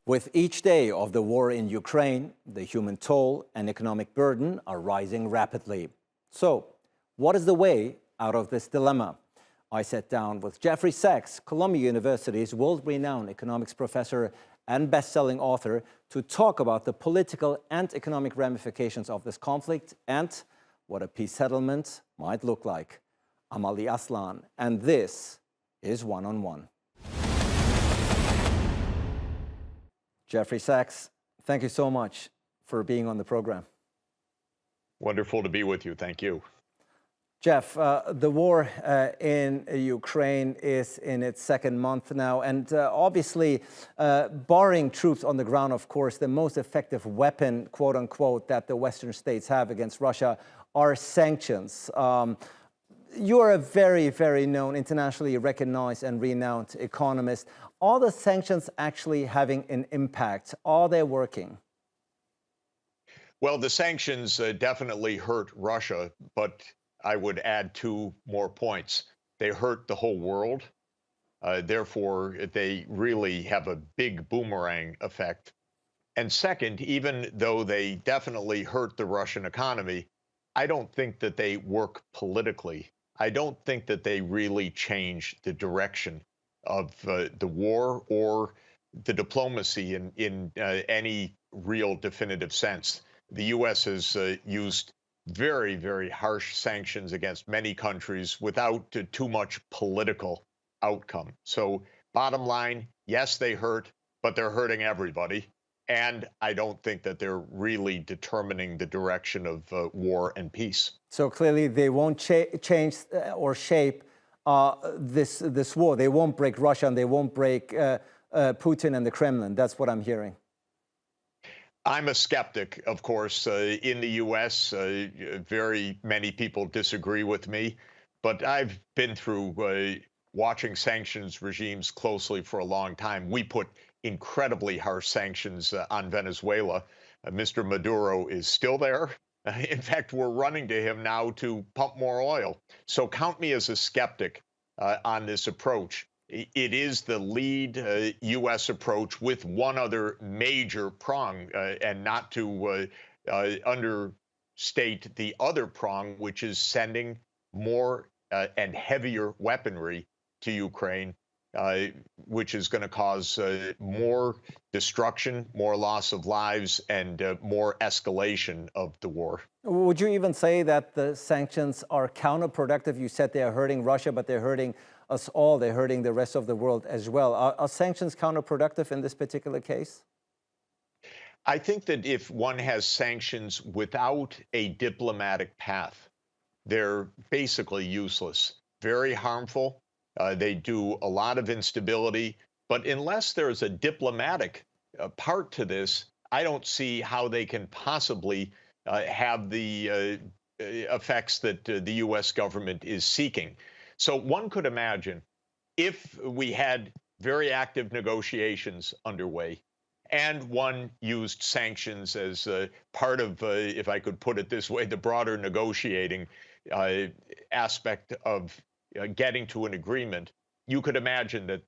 With each day of the war in Ukraine, the human toll and economic burden are rising rapidly. So, what is the way out of this dilemma? I sat down with Jeffrey Sachs, Columbia University's world-renowned economics professor and best-selling author, to talk about the political and economic ramifications of this conflict and what a peace settlement might look like. I'm Ali Aslan, and this is One on One. Jeffrey Sachs, thank you so much for being on the program. Wonderful to be with you. Thank you. Jeff, the war in Ukraine is in its second month now, and obviously, barring troops on the ground, of course, the most effective weapon, quote unquote, that the Western states have against Russia are sanctions. You are a very, very known, internationally recognized and renowned economist. Are the sanctions actually having an impact? Are they working? Well, the sanctions definitely hurt Russia, but I would add two more points. They hurt the whole world. Therefore, they really have a big boomerang effect. And second, even though they definitely hurt the Russian economy, I don't think that they work politically. I don't think that they really change the direction of the war or the diplomacy in any real definitive sense. The U.S. has used very, very harsh sanctions against many countries without too much political outcome. So bottom line, yes, they hurt, but they're hurting everybody. And I don't think that they're really determining the direction of war and peace. So clearly they won't change or shape this war. They won't break Russia and they won't break Putin and the Kremlin. That's what I'm hearing. I'm a skeptic, of course. In the U.S., very many people disagree with me, but I've been through watching sanctions regimes closely for a long time. We put incredibly harsh sanctions on Venezuela. Mr. Maduro is still there. In fact, we're running to him now to pump more oil. So count me as a skeptic on this approach. It is the lead U.S. approach with one other major prong, and not to understate the other prong, which is sending more and heavier weaponry to Ukraine, which is going to cause more destruction, more loss of lives, and more escalation of the war. Would you even say that the sanctions are counterproductive? You said they're hurting Russia, but they're hurting us all. They're hurting the rest of the world as well. Are sanctions counterproductive in this particular case? I think that if one has sanctions without a diplomatic path, they're basically useless, very harmful. They do a lot of instability. But unless there's a diplomatic part to this, I don't see how they can possibly have the effects that the U.S. government is seeking. So one could imagine if we had very active negotiations underway and one used sanctions as part of, if I could put it this way, the broader negotiating aspect of getting to an agreement, you could imagine that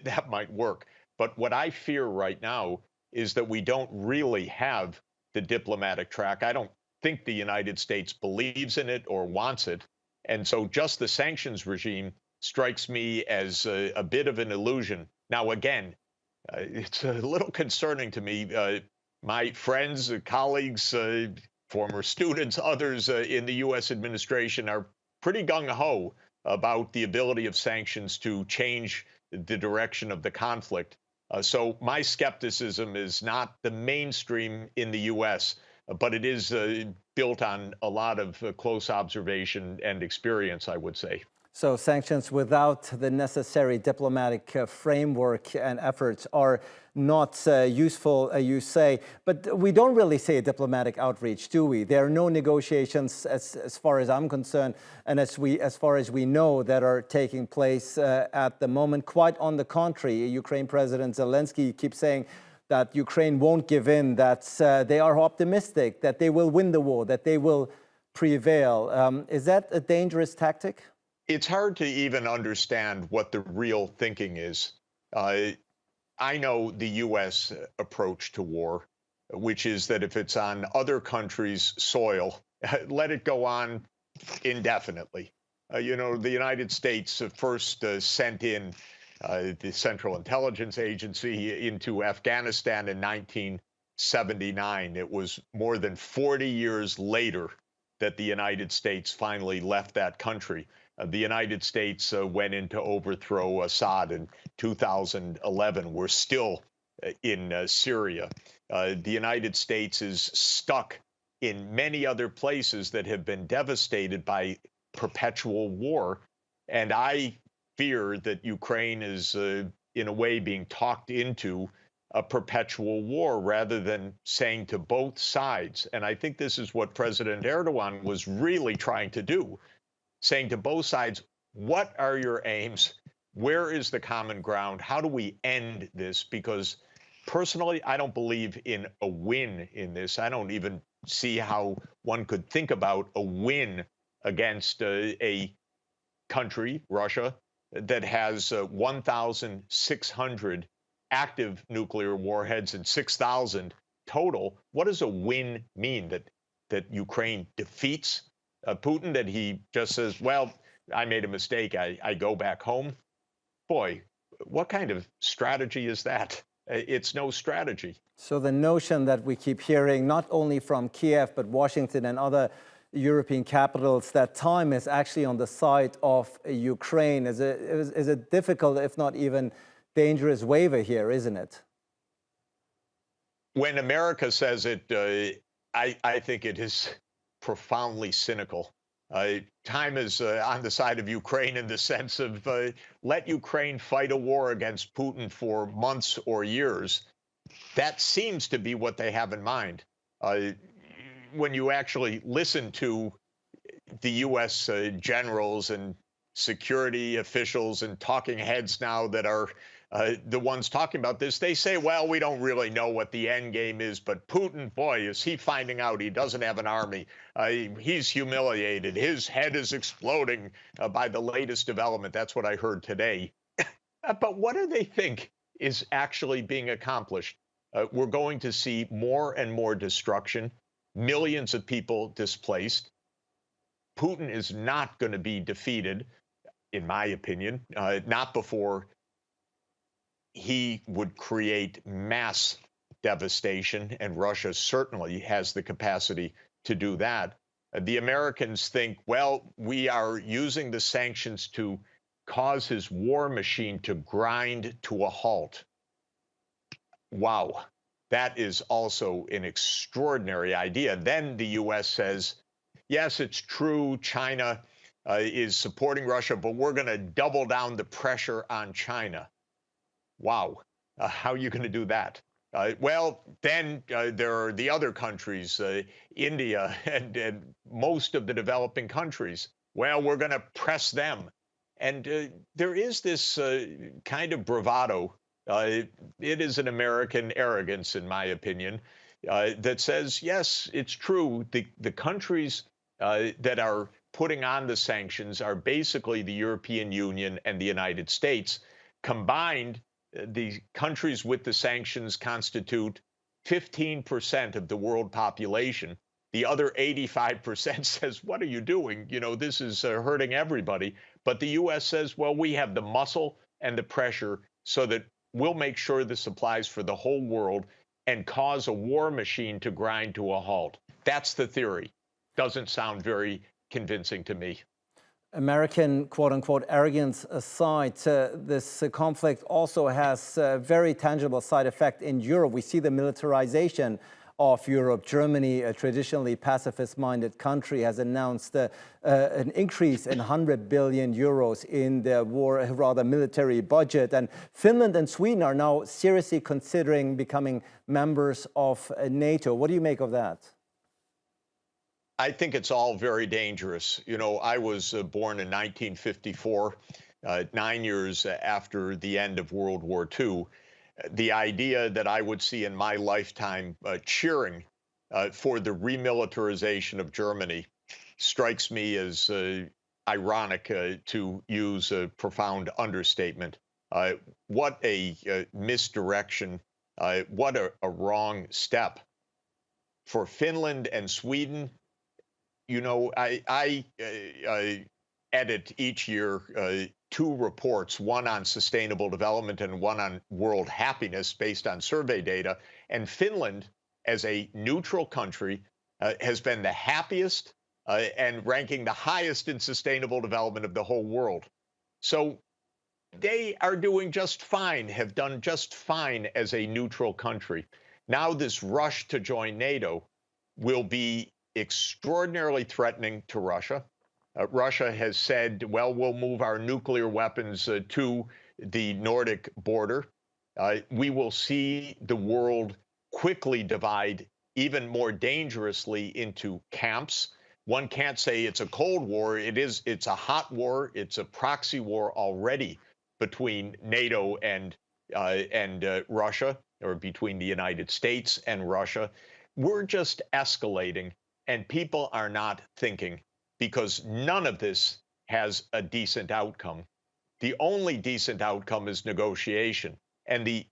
that might work. But what I fear right now is that we don't really have the diplomatic track. I don't think the United States believes in it or wants it. And so just the sanctions regime strikes me as a bit of an illusion. Now, again, it's a little concerning to me. My friends, colleagues, former students, others in the U.S. administration are pretty gung-ho about the ability of sanctions to change the direction of the conflict. So my skepticism is not the mainstream in the U.S., but it is built on a lot of close observation and experience, I would say. So sanctions without the necessary diplomatic framework and efforts are not useful, you say. But we don't really see a diplomatic outreach, do we? There are no negotiations, as far as I'm concerned, and as far as we know, that are taking place at the moment. Quite on the contrary, Ukraine President Zelensky keeps saying that Ukraine won't give in, that they are optimistic, that they will win the war, that they will prevail. Is that a dangerous tactic? It's hard to even understand what the real thinking is. I know the U.S. approach to war, which is that if it's on other countries' soil, let it go on indefinitely. The United States first sent in the Central Intelligence Agency into Afghanistan in 1979. It was more than 40 years later that the United States finally left that country. The United States went in to overthrow Assad in 2011. We're still in Syria. The United States is stuck in many other places that have been devastated by perpetual war. And I fear that Ukraine is, in a way, being talked into a perpetual war rather than saying to both sides. And I think this is what President Erdogan was really trying to do, saying to both sides, what are your aims? Where is the common ground? How do we end this? Because personally, I don't believe in a win in this. I don't even see how one could think about a win against a country, Russia, that has 1,600 active nuclear warheads and 6,000 total. What does a win mean? That Ukraine defeats Putin? That he just says, "Well, I made a mistake. I go back home." Boy, what kind of strategy is that? It's no strategy. So the notion that we keep hearing, not only from Kiev, but Washington and other European capitals, that time is actually on the side of Ukraine is a difficult, if not even dangerous waver here, isn't it? When America says it, I think it is profoundly cynical. Time is on the side of Ukraine in the sense of let Ukraine fight a war against Putin for months or years. That seems to be what they have in mind. When you actually listen to the U.S. Generals and security officials and talking heads now that are the ones talking about this, they say, well, we don't really know what the end game is, but Putin, boy, is he finding out he doesn't have an army. He's humiliated. His head is exploding by the latest development. That's what I heard today. But what do they think is actually being accomplished? We're going to see more and more destruction, millions of people displaced. Putin is not going to be defeated, in my opinion, not before he would create mass devastation, and Russia certainly has the capacity to do that. The Americans think, well, we are using the sanctions to cause his war machine to grind to a halt. Wow, that is also an extraordinary idea. Then the U.S. says, yes, it's true, China is supporting Russia, but we're going to double down the pressure on China. Wow, how are you going to do that? Well, then there are the other countries, India and most of the developing countries. Well, we're going to press them. And there is this kind of bravado. It is an American arrogance, in my opinion, that says, yes, it's true. The countries that are putting on the sanctions are basically the European Union and the United States. Combined, the countries with the sanctions constitute 15% of the world population. The other 85% says, what are you doing? You know, this is hurting everybody. But the U.S. says, well, we have the muscle and the pressure so that we'll make sure the supplies for the whole world and cause a war machine to grind to a halt. That's the theory. Doesn't sound very convincing to me. American quote-unquote arrogance aside, this conflict also has a very tangible side effect in Europe. We see the militarization of Europe. Germany, a traditionally pacifist-minded country, has announced an increase in 100 billion euros in the military budget. And Finland and Sweden are now seriously considering becoming members of NATO. What do you make of that? I think it's all very dangerous. You know, I was born in 1954, 9 years after the end of World War II. The idea that I would see in my lifetime cheering for the remilitarization of Germany strikes me as ironic, to use a profound understatement. Uh, what a misdirection. What a wrong step. For Finland and Sweden, I edit each year two reports, one on sustainable development and one on world happiness based on survey data. And Finland, as a neutral country, has been the happiest and ranking the highest in sustainable development of the whole world. So they are doing just fine, have done just fine as a neutral country. Now, this rush to join NATO will be extraordinarily threatening to Russia. Russia has said, well, we'll move our nuclear weapons to the Nordic border. We will see the world quickly divide even more dangerously into camps. One can't say it's a Cold War. It's a hot war. It's a proxy war already between NATO and Russia, or between the United States and Russia. We're just escalating, and people are not thinking, because none of this has a decent outcome. The only decent outcome is negotiation. And the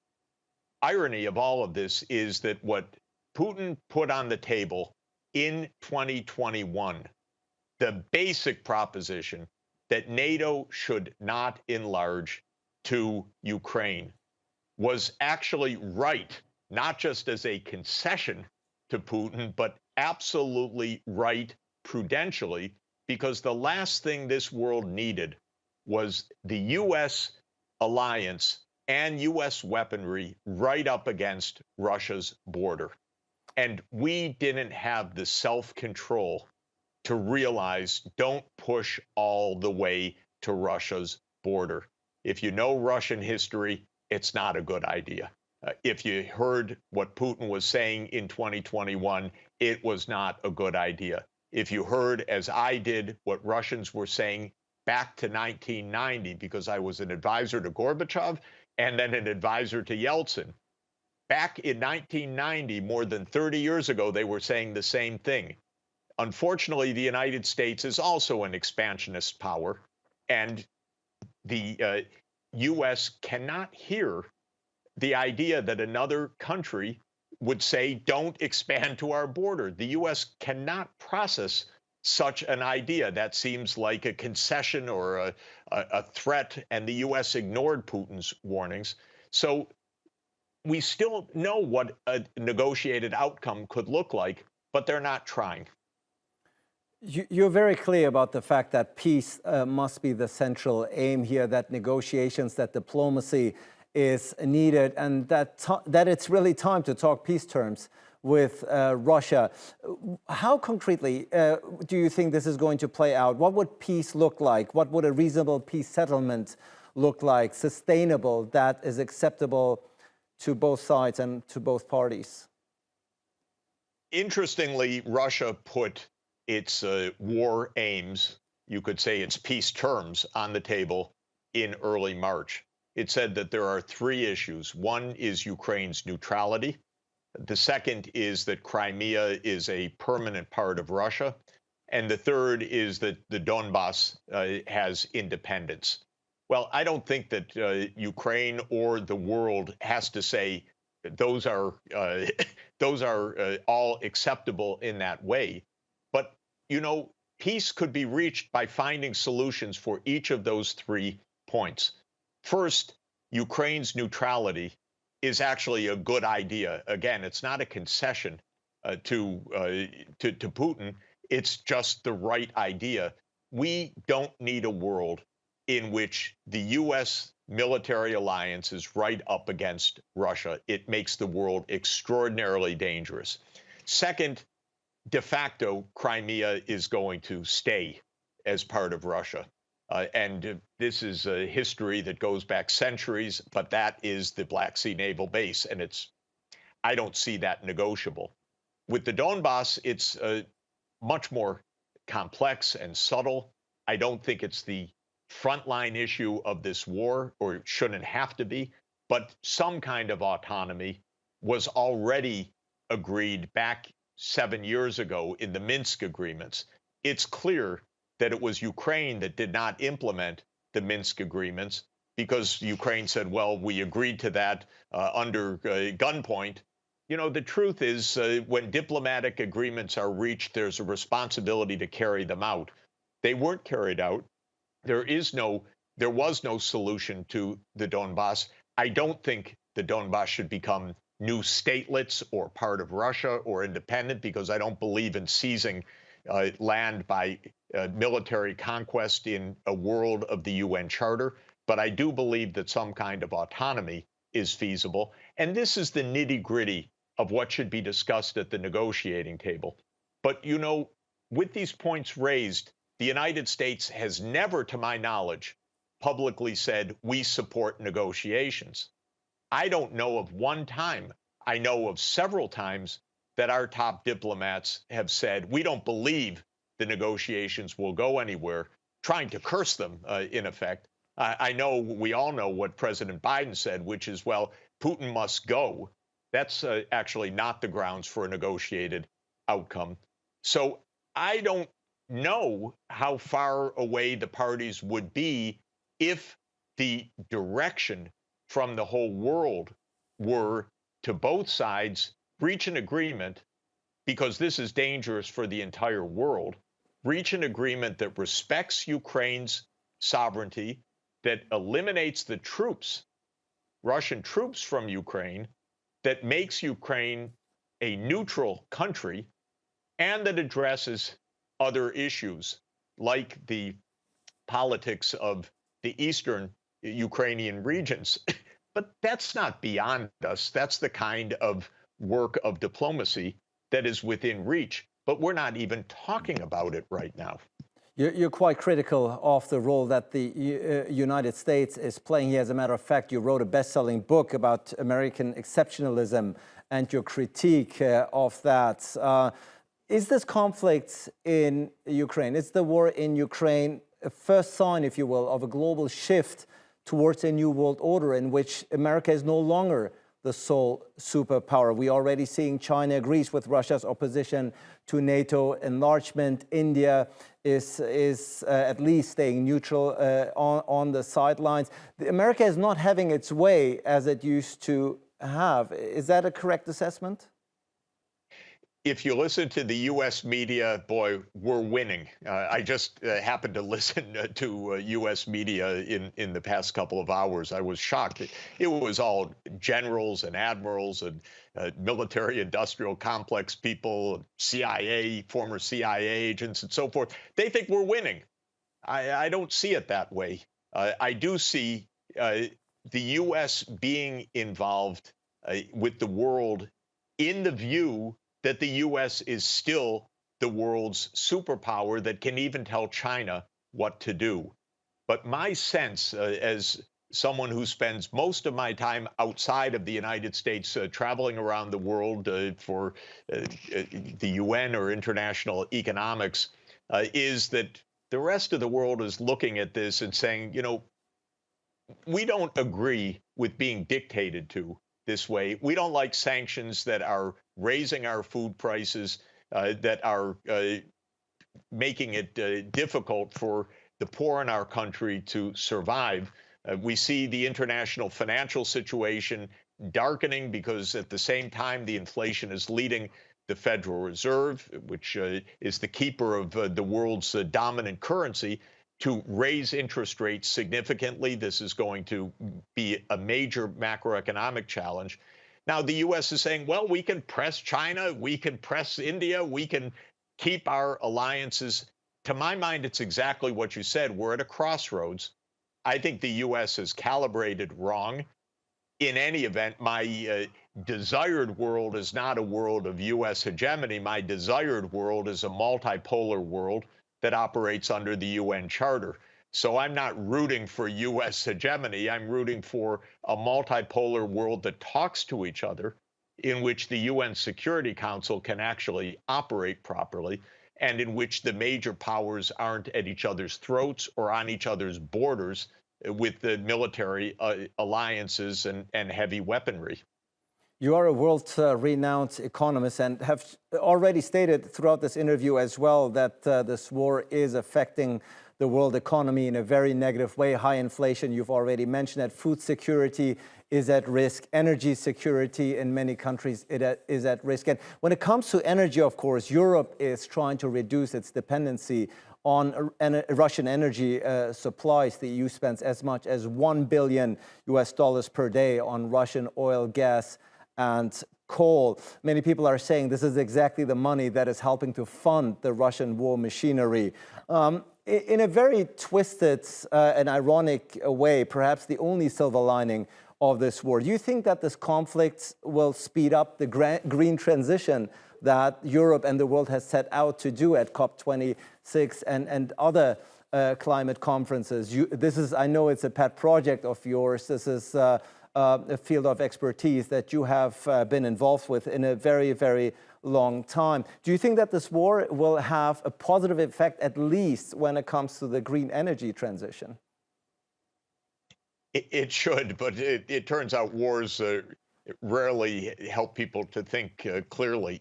irony of all of this is that what Putin put on the table in 2021, the basic proposition that NATO should not enlarge to Ukraine, was actually right, not just as a concession to Putin, but absolutely right prudentially, because the last thing this world needed was the U.S. alliance and U.S. weaponry right up against Russia's border. And we didn't have the self-control to realize, don't push all the way to Russia's border. If you know Russian history, it's not a good idea. If you heard what Putin was saying in 2021, it was not a good idea. If you heard, as I did, what Russians were saying back to 1990, because I was an advisor to Gorbachev and then an advisor to Yeltsin, back in 1990, more than 30 years ago, they were saying the same thing. Unfortunately, the United States is also an expansionist power, and the U.S. cannot hear the idea that another country would say, don't expand to our border. The U.S. cannot process such an idea. That seems like a concession or a threat, and the U.S. ignored Putin's warnings. So we still know what a negotiated outcome could look like, but they're not trying. You're very clear about the fact that peace must be the central aim here, that negotiations, that diplomacy is needed, and that it's really time to talk peace terms with Russia. How concretely do you think this is going to play out? What would peace look like? What would a reasonable peace settlement look like, sustainable, that is acceptable to both sides and to both parties? Interestingly, Russia put its war aims, you could say its peace terms, on the table in early March. It said that there are three issues. One is Ukraine's neutrality. The second is that Crimea is a permanent part of Russia. And the third is that the Donbass has independence. Well, I don't think that Ukraine or the world has to say those are all acceptable in that way. But, peace could be reached by finding solutions for each of those 3 points. First, Ukraine's neutrality is actually a good idea. Again, it's not a concession to Putin. It's just the right idea. We don't need a world in which the U.S. military alliance is right up against Russia. It makes the world extraordinarily dangerous. Second, de facto, Crimea is going to stay as part of Russia. And this is a history that goes back centuries, but that is the Black Sea Naval Base, and I don't see that negotiable. With the Donbass, it's much more complex and subtle. I don't think it's the frontline issue of this war, or it shouldn't have to be, but some kind of autonomy was already agreed back 7 years ago in the Minsk agreements. It's clear that it was Ukraine that did not implement the Minsk agreements. because Ukraine said, well, we agreed to that under gunpoint. You know, the truth is, when diplomatic agreements are reached, there's a responsibility to carry them out. They weren't carried out. There is no, there was no solution to the Donbass. I don't think the Donbass should become new statelets or part of Russia or independent, because I don't believe in seizing land by military conquest in a world of the UN Charter. But I do believe that some kind of autonomy is feasible. And this is the nitty gritty of what should be discussed at the negotiating table. But, you know, with these points raised, the United States has never, to my knowledge, publicly said we support negotiations. I don't know of one time. I know of several times that our top diplomats have said we don't believe the negotiations will go anywhere, trying to curse them, in effect. I know, we all know what President Biden said, which is, well, Putin must go. That's actually not the grounds for a negotiated outcome. So I don't know how far away the parties would be if the direction from the whole world were to both sides reach an agreement, because this is dangerous for the entire world, reach an agreement that respects Ukraine's sovereignty, that eliminates the troops, Russian troops from Ukraine, that makes Ukraine a neutral country, and that addresses other issues like the politics of the eastern Ukrainian regions. But that's not beyond us. That's the kind of work of diplomacy that is within reach. But we're not even talking about it right now. You're quite critical of the role that the United States is playing here. As a matter of fact, you wrote a best-selling book about American exceptionalism and your critique of that. Is this conflict in Ukraine, is the war in Ukraine a first sign, if you will, of a global shift towards a new world order in which America is no longer the sole superpower? We are already seeing China agrees with Russia's opposition to NATO enlargement. India is at least staying neutral on the sidelines. America is not having its way as it used to have. Is that a correct assessment? If you listen to the U.S. media, boy, we're winning. I just happened to listen to U.S. media in the past couple of hours. I was shocked. It was all generals and admirals and military-industrial complex people, CIA, former CIA agents, and so forth. They think we're winning. I don't see it that way. I do see the U.S. being involved with the world in the view that the U.S. is still the world's superpower that can even tell China what to do. But my sense, as someone who spends most of my time outside of the United States, traveling around the world for the UN or international economics, is that the rest of the world is looking at this and saying, you know, we don't agree with being dictated to this way. We don't like sanctions that are raising our food prices, that are making it difficult for the poor in our country to survive. We see the international financial situation darkening because at the same time, the inflation is leading the Federal Reserve, which is the keeper of the world's dominant currency, to raise interest rates significantly. This is going to be a major macroeconomic challenge. Now, the U.S. is saying, well, we can press China, we can press India, we can keep our alliances. To my mind, it's exactly what you said. We're at a crossroads. I think the U.S. has calibrated wrong. In any event, my desired world is not a world of U.S. hegemony. My desired world is a multipolar world that operates under the UN Charter. So I'm not rooting for U.S. hegemony. I'm rooting for a multipolar world that talks to each other, in which the UN Security Council can actually operate properly, and in which the major powers aren't at each other's throats or on each other's borders with the military alliances and heavy weaponry. You are a world-renowned economist and have already stated throughout this interview as well that this war is affecting the world economy in a very negative way. High inflation, you've already mentioned that. Food security is at risk. Energy security in many countries is at risk. And when it comes to energy, of course, Europe is trying to reduce its dependency on Russian energy supplies. The EU spends as much as $1 billion per day on Russian oil, gas, and coal. Many people are saying this is exactly the money that is helping to fund the Russian war machinery. In a very twisted and ironic way, perhaps the only silver lining of this war, do you think that this conflict will speed up the green transition that Europe and the world has set out to do at COP26 and other climate conferences? This is, I know it's a pet project of yours. This is a field of expertise that you have been involved with in a very, very long time. Do you think that this war will have a positive effect, at least when it comes to the green energy transition? It should, but it turns out wars rarely help people to think clearly.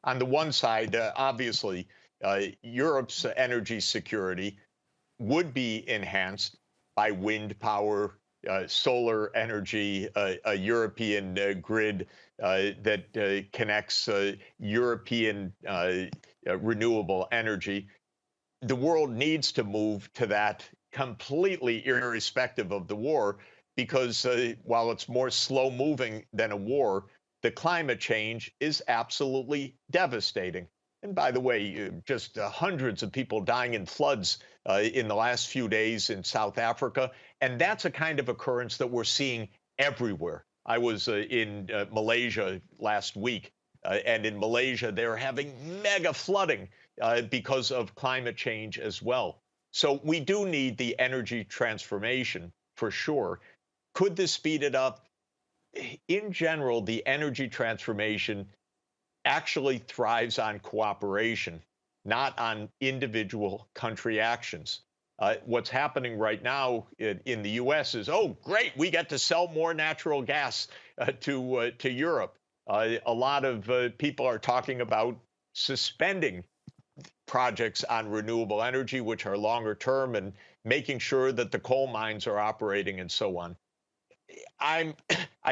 On the one side, obviously, Europe's energy security would be enhanced by wind power, solar energy, a European grid that connects European renewable energy. The world needs to move to that completely irrespective of the war, because while it's more slow moving than a war, the climate change is absolutely devastating. And by the way, just hundreds of people dying in floods in the last few days in South Africa. And that's a kind of occurrence that we're seeing everywhere. I was in Malaysia last week, and in Malaysia, they're having mega flooding because of climate change as well. So we do need the energy transformation for sure. Could this speed it up? In general, the energy transformation actually thrives on cooperation, not on individual country actions. What's happening right now in the U.S. is, oh, great, we get to sell more natural gas to Europe. A lot of people are talking about suspending projects on renewable energy, which are longer term, and making sure that the coal mines are operating and so on. I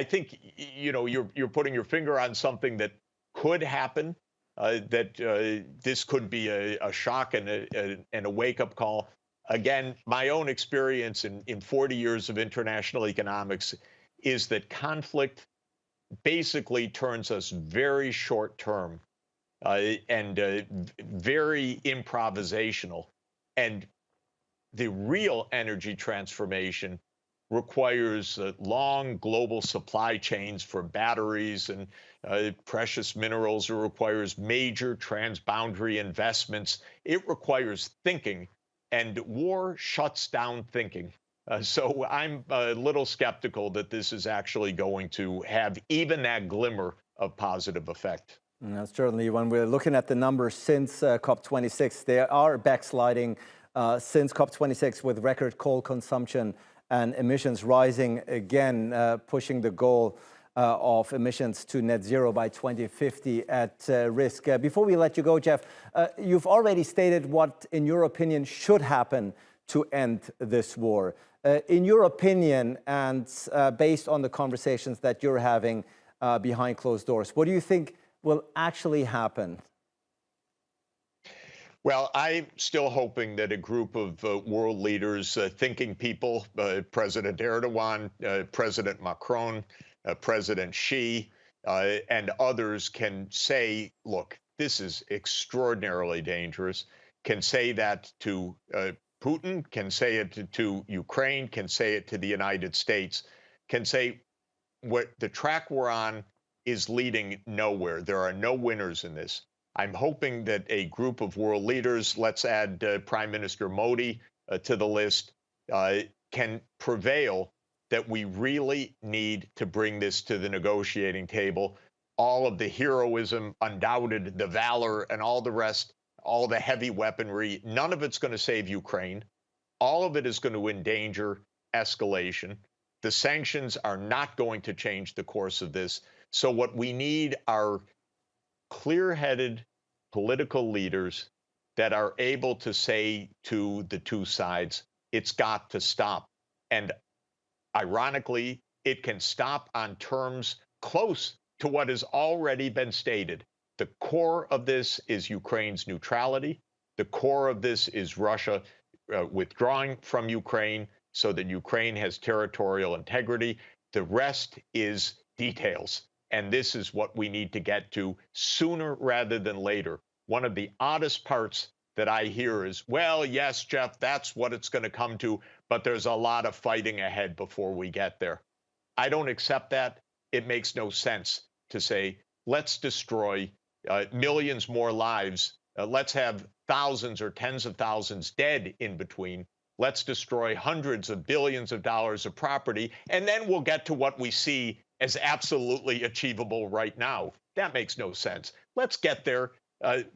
think you're putting your finger on something that could happen. That this could be a shock and a wake-up call. Again, my own experience in 40 years of international economics is that conflict basically turns us very short-term and very improvisational. And the real energy transformation requires long global supply chains for batteries and precious minerals. It requires major transboundary investments. It requires thinking, and war shuts down thinking. So I'm a little skeptical that this is actually going to have even that glimmer of positive effect. Certainly, when we're looking at the numbers since COP26, they are backsliding since COP26 with record coal consumption and emissions rising again, pushing the goal of emissions to net zero by 2050 at risk. Before we let you go, Jeff, you've already stated what, in your opinion, should happen to end this war. In your opinion, and based on the conversations that you're having behind closed doors, what do you think will actually happen? Well, I'm still hoping that a group of world leaders, thinking people, President Erdogan, President Macron, President Xi, and others can say, look, this is extraordinarily dangerous, can say that to Putin, can say it to Ukraine, can say it to the United States, can say what the track we're on is leading nowhere. There are no winners in this. I'm hoping that a group of world leaders, let's add Prime Minister Modi to the list, can prevail that we really need to bring this to the negotiating table. All of the heroism, undoubted, the valor, and all the rest, all the heavy weaponry, none of it's going to save Ukraine. All of it is going to endanger escalation. The sanctions are not going to change the course of this. So what we need are clear-headed political leaders that are able to say to the two sides, it's got to stop. And ironically, it can stop on terms close to what has already been stated. The core of this is Ukraine's neutrality. The core of this is Russia withdrawing from Ukraine so that Ukraine has territorial integrity. The rest is details. And this is what we need to get to sooner rather than later. One of the oddest parts that I hear is, well, yes, Jeff, that's what it's going to come to, but there's a lot of fighting ahead before we get there. I don't accept that. It makes no sense to say, let's destroy millions more lives. Let's have thousands or tens of thousands dead in between. Let's destroy hundreds of billions of dollars of property, and then we'll get to what we see as absolutely achievable right now. That makes no sense. Let's get there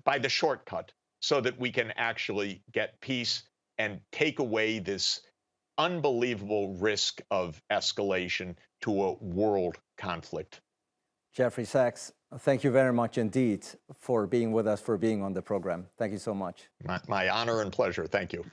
by the shortcut so that we can actually get peace and take away this unbelievable risk of escalation to a world conflict. Jeffrey Sachs, thank you very much indeed for being with us, for being on the program. Thank you so much. My honor and pleasure. Thank you.